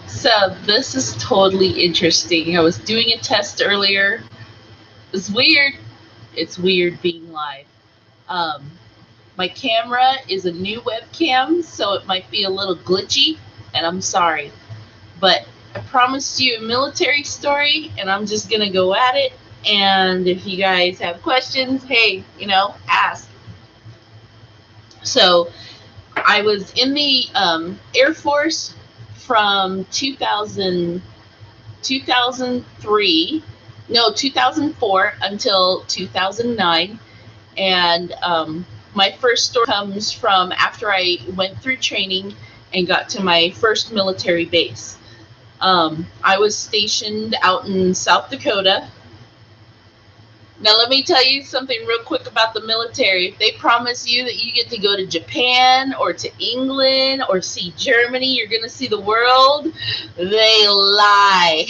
So this is totally interesting. I was doing a test earlier. It's weird. It's weird being live. Um, my camera is a new webcam, so it might be a little glitchy, and I'm sorry. But I promised you a military story, and I'm just gonna go at it. And if you guys have questions, hey, ask. So I was in the Air Force from 2003, no, 2004 until 2009. And my first story comes from after I went through training and got to my first military base. I was stationed out in South Dakota. Now, let me tell you something real quick about the military. If they promise you that you get to go to Japan or to England or see Germany, you're going to see the world, they lie.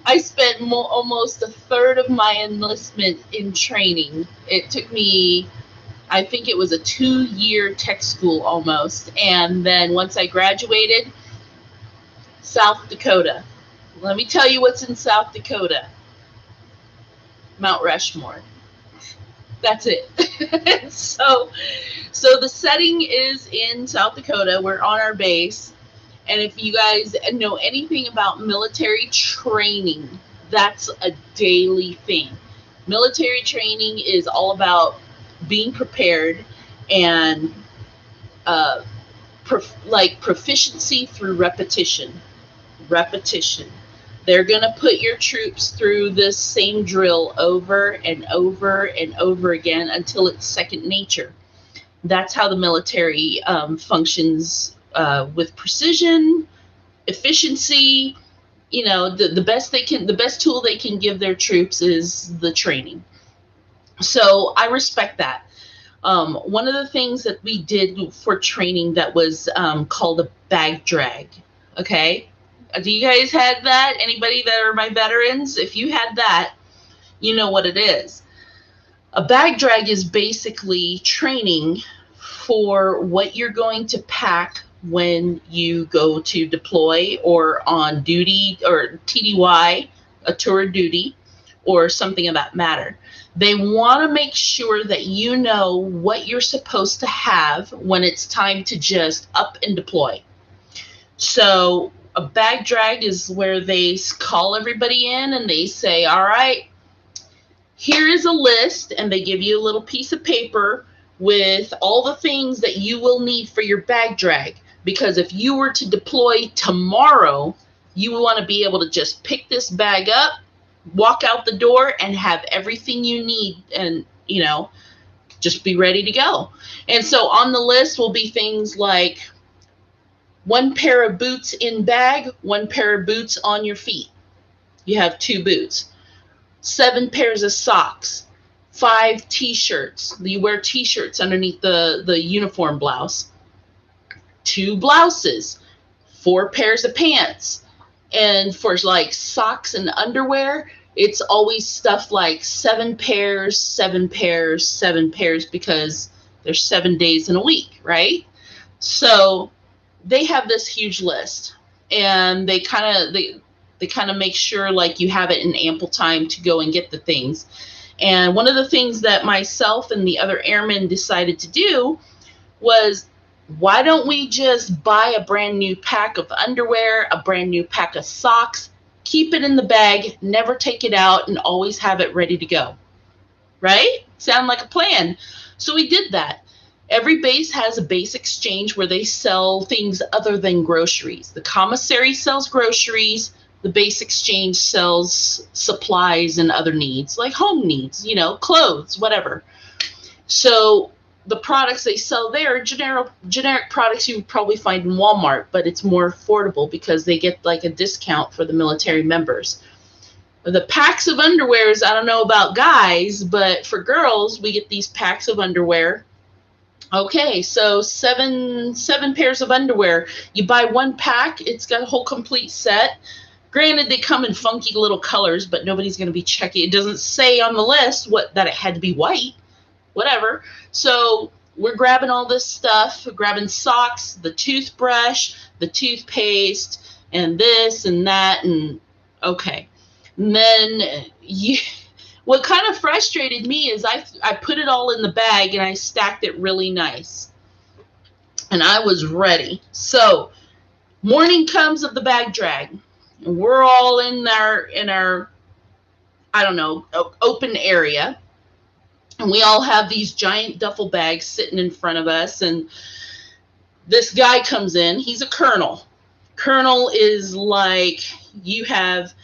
I spent almost a third of my enlistment in training. It took me, I think it was a 2-year tech school almost. And then once I graduated, South Dakota. Let me tell you what's in South Dakota. Mount Rushmore. That's it. So the setting is in South Dakota. We're on our base. And if you guys know anything about military training, that's a daily thing. Military training is all about being prepared and proficiency through repetition. Repetition. They're going to put your troops through this same drill over and over and over again until it's second nature. That's how the military functions with precision, efficiency. The best tool they can give their troops is the training. So I respect that. One of the things that we did for training that was called a bag drag. Okay, do you guys had that? Anybody that are my veterans? If you had that, you know what it is. A bag drag is basically training for what you're going to pack when you go to deploy or on duty or TDY, a tour of duty, or something of that matter. They want to make sure that you know what you're supposed to have when it's time to just up and deploy. So a bag drag is where they call everybody in and they say, all right, here is a list, and they give you a little piece of paper with all the things that you will need for your bag drag. Because if you were to deploy tomorrow, you want to be able to just pick this bag up, walk out the door, and have everything you need, and just be ready to go. And so on the list will be things like 1 pair of boots in bag, 1 pair of boots on your feet. You have 2 boots. 7 pairs of socks, 5 t-shirts. You wear t-shirts underneath the uniform blouse. 2 blouses, 4 pairs of pants. And for like socks and underwear, it's always stuff like 7 pairs, 7 pairs, 7 pairs, because there's 7 days in a week, right? So they have this huge list, and they kind of make sure like you have it in ample time to go and get the things. And one of the things that myself and the other airmen decided to do was, why don't we just buy a brand new pack of underwear, a brand new pack of socks, keep it in the bag, never take it out, and always have it ready to go? Right? Sound like a plan. So we did that. Every base has a base exchange where they sell things other than groceries. The commissary sells groceries. The base exchange sells supplies and other needs, like home needs, clothes, whatever. So the products they sell there are generic products you would probably find in Walmart, but it's more affordable because they get like a discount for the military members. The packs of underwears, I don't know about guys, but for girls, we get these packs of underwear. Okay, so seven pairs of underwear. You buy 1 pack, it's got a whole complete set. Granted, they come in funky little colors, but nobody's going to be checking. It doesn't say on the list that it had to be white, whatever. So we're grabbing all this stuff, grabbing socks, the toothbrush, the toothpaste, and this and that, and okay. And then what kind of frustrated me is I put it all in the bag and I stacked it really nice. And I was ready. So morning comes of the bag drag. And we're all in our I don't know, open area. And we all have these giant duffel bags sitting in front of us. And this guy comes in. He's a colonel. Colonel is like, you have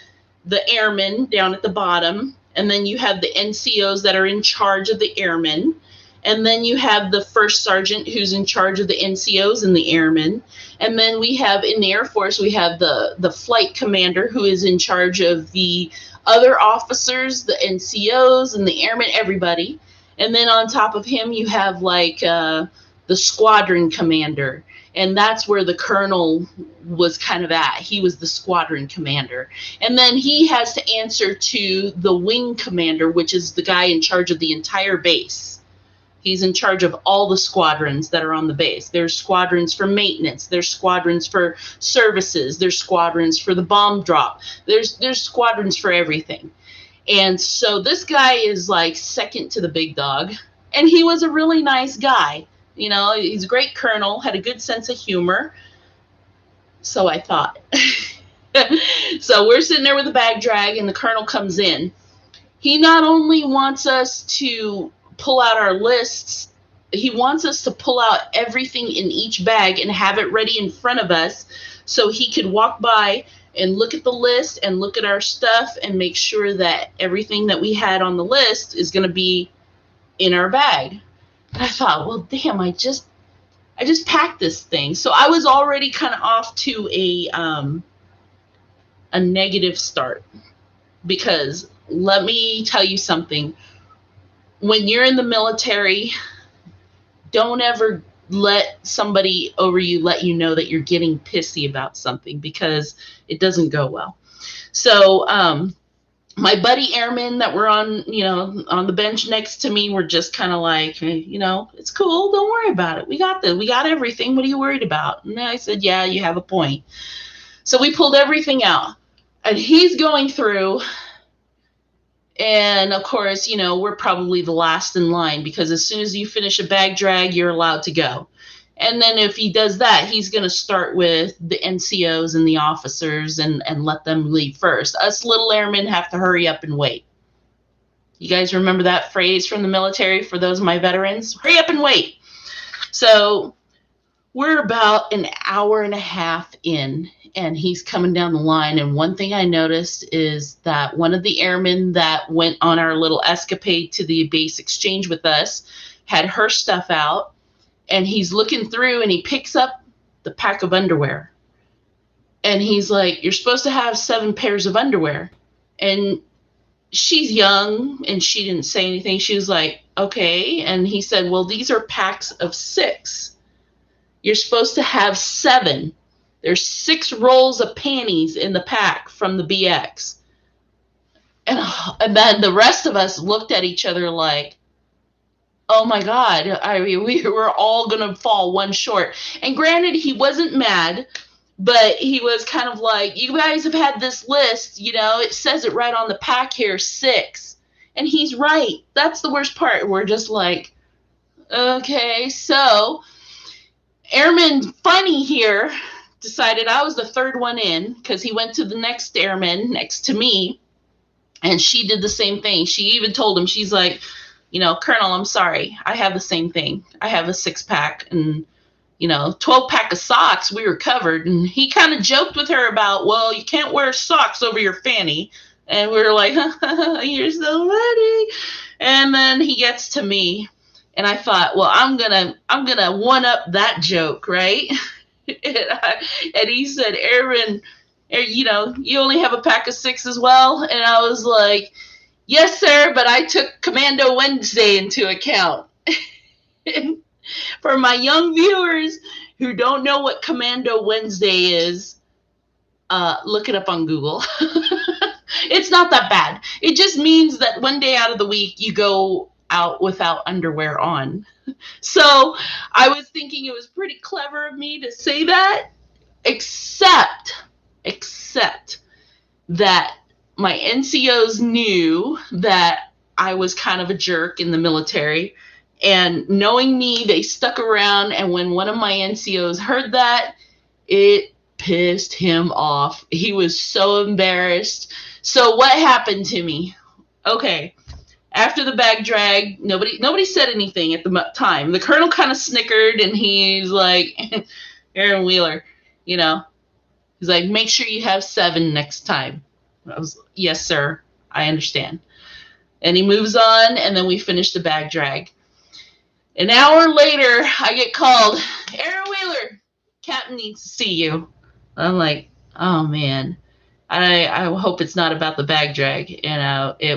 the airmen down at the bottom, and then you have the NCOs that are in charge of the airmen, and then you have the first sergeant who's in charge of the NCOs and the airmen, and then we have, in the Air Force, we have the flight commander who is in charge of the other officers, the NCOs and the airmen, everybody. And then on top of him, you have like the squadron commander. And that's where the colonel was kind of at. He was the squadron commander. And then he has to answer to the wing commander, which is the guy in charge of the entire base. He's in charge of all the squadrons that are on the base. There's squadrons for maintenance. There's squadrons for services. There's squadrons for the bomb drop. There's squadrons for everything. And so this guy is like second to the big dog. And he was a really nice guy. You know, he's a great colonel, had a good sense of humor. So I thought. So we're sitting there with the bag drag, and the colonel comes in. He not only wants us to pull out our lists, he wants us to pull out everything in each bag and have it ready in front of us so he could walk by and look at the list and look at our stuff and make sure that everything that we had on the list is going to be in our bag. And I thought, well, damn, I just packed this thing. So I was already kind of off to a negative start, because let me tell you something. When you're in the military, don't ever let somebody over you let you know that you're getting pissy about something, because it doesn't go well. So my buddy airmen that were on the bench next to me were just kind of like, hey, it's cool. Don't worry about it. We got this. We got everything. What are you worried about? And I said, yeah, you have a point. So we pulled everything out, and he's going through. And of course, we're probably the last in line, because as soon as you finish a bag drag, you're allowed to go. And then if he does that, he's going to start with the NCOs and the officers and let them leave first. Us little airmen have to hurry up and wait. You guys remember that phrase from the military for those of my veterans? Hurry up and wait. So we're about an hour and a half in, and he's coming down the line. And one thing I noticed is that one of the airmen that went on our little escapade to the base exchange with us had her stuff out. And he's looking through, and he picks up the pack of underwear. And he's like, you're supposed to have 7 pairs of underwear. And she's young, and she didn't say anything. She was like, okay. And he said, well, these are packs of 6. You're supposed to have 7. There's 6 rolls of panties in the pack from the BX. And then the rest of us looked at each other like, oh my God, we were all going to fall one short. And granted, he wasn't mad, but he was kind of like, you guys have had this list, it says it right on the pack here, 6. And he's right. That's the worst part. We're just like, okay. So Airman Funny here decided I was the third one in, because he went to the next airman next to me, and she did the same thing. She even told him, she's like, Colonel, I'm sorry. I have the same thing. I have a 6-pack and, 12-pack of socks. We were covered. And he kind of joked with her about, well, you can't wear socks over your fanny. And we were like, you're so funny. And then he gets to me, and I thought, well, I'm gonna one up that joke, right? And he said, Aaron, you only have a pack of 6 as well? And I was like, yes, sir, but I took Commando Wednesday into account. For my young viewers who don't know what Commando Wednesday is, look it up on Google. It's not that bad. It just means that one day out of the week you go out without underwear on. So I was thinking it was pretty clever of me to say that, except that my NCOs knew that I was kind of a jerk in the military. And knowing me, they stuck around. And when one of my NCOs heard that, it pissed him off. He was so embarrassed. So what happened to me? Okay. After the bag drag, nobody said anything at the time. The colonel kind of snickered, and he's like, Aaron Wheeler, you know, he's like, make sure you have 7 next time. I was, yes, sir, I understand. And he moves on, and then we finish the bag drag. An hour later, I get called, Aaron Wheeler, Captain needs to see you. I'm like, oh man, I hope it's not about the bag drag. You know, it